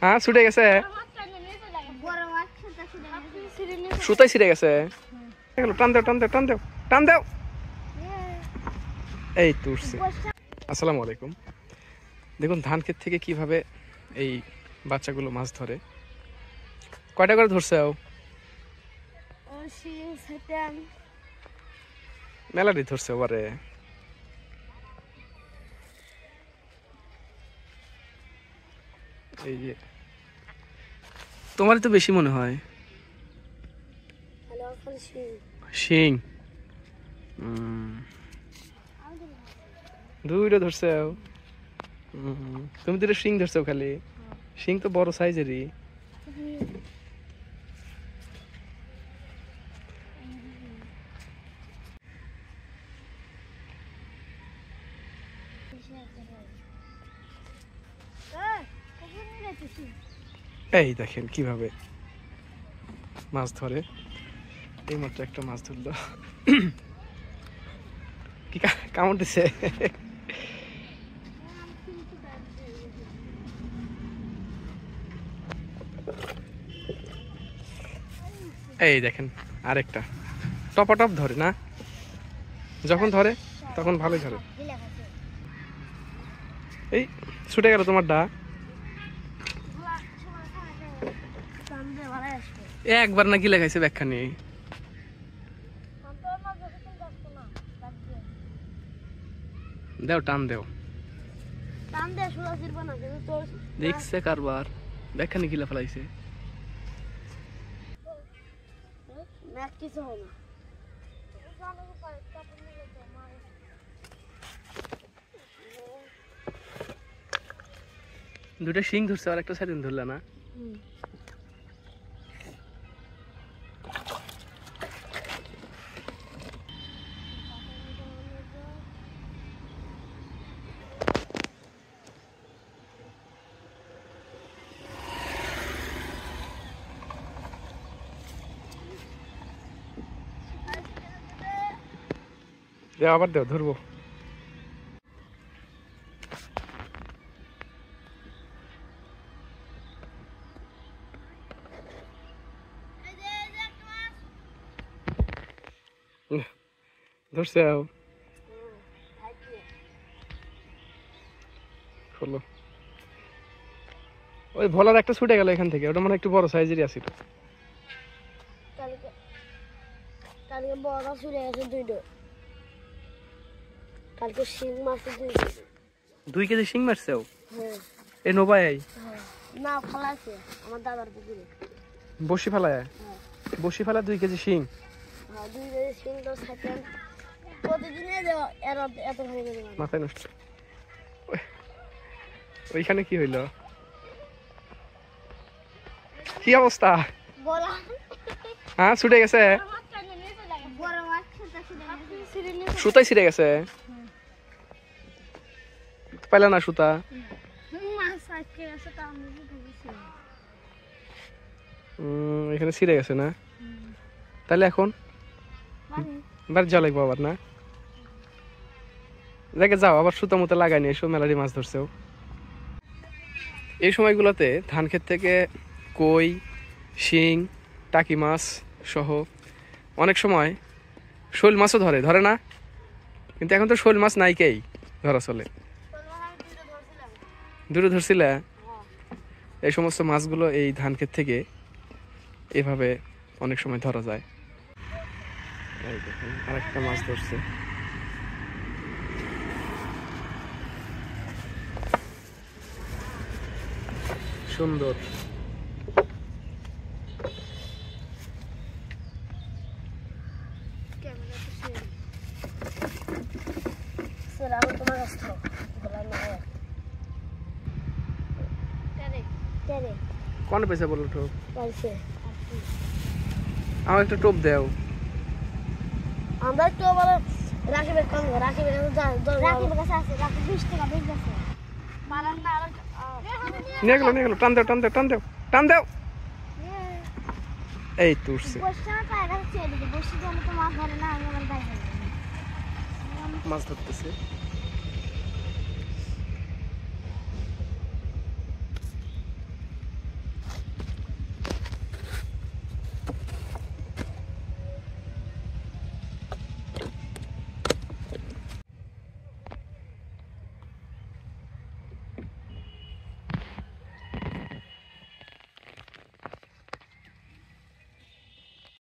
হ্যাঁ ছুটে গেছে, সুতাই ছিঁড়ে গেছে। টান দেও টান দেও টান দেও টান দেও, এই তো উঠছে। আসসালামু আলাইকুম। দেখুন ধান ক্ষেত থেকে কিভাবে এই বাচ্চাগুলো মাছ ধরে। কয়টা করে ধরছে? মেলাটি ধরছে ওবারে। এই যে তোমারই তো বেশি মনে হয় শিং। দুইটা ধরছে। তুমি দুটো শিং ধরছো খালি। শিং তো বড় সাইজেরই। এই দেখেন কিভাবে মাছ ধরে। এই মাত্র একটা মাছ ধরলো। কি কামড় দিছে? এই দেখেন আরেকটা টপাটপ ধরে না, যখন ধরে তখন ভালোই ধরে। এই ছুটে গেল তোমার ডা। একবার না গিলে খাইছে ব্যাখ্যা নেই। দেও টান দেও, দেখছে কারবার ব্যাখ্যা নেই গিলা ফেলাইছে। দুটা শিং ধরছে আর একটা সাইড ধরলে না। দেও আবার দেও, ধরবো। ধরছে খোলো। ওই ভোলার একটা ছুটে গেল এখান থেকে, ওটা মানে একটু বড় সাইজেরই আছিল। কালকে শিং মারছে 2 কেজি শিং মারছে। এই নোবাই না ফেলাছে আমার দাদার পুকুরে বসি ফেলায়। বসি ফেলা 2 কেজি শিং। 2 কেজি শিং তো থাকে প্রতিদিনে এত হয়ে গেছে মাথায় নষ্ট। ওইখানে কি হইল? কি অবস্থা? হ্যাঁ ছুটে গেছে, সুতাই ছিঁড়ে গেছে। পাইলা না সুতা? এখানে ছিঁড়ে গেছে না? তাহলে এখন বাড়ি যাওয়া লাগবো আবার না? দেখে যাও আবার সুতা মুতা লাগাই নিয়ে এসো, মেলারি মাছ ধরছেও। এই সময়গুলোতে ধান ক্ষেত থেকে কই, শিং, টাকি মাছ সহ অনেক সময় শোল মাছও ধরে না? কিন্তু এখন তো শোল মাছ নাইকেই ধরা চলে। দুটো ধরছিলে? এই সমস্ত মাছগুলো এই ধান ক্ষেত থেকে এভাবে অনেক সময় ধরা যায়। এই দেখুন আরেকটা মাছ ধরছে। সুন্দর। কোন পয়সা বললো টোপ? আমার একটা টোপ দেও। আমরা তো বলে রাখিবের কাছে আছে, রাখি 20 টাকা বেচ আছে। মারান না আর নিয়ে গেল টান দেও টান দেও টান দেও টান দেও। এই তো উঠছে। মাছ ধরতেছে।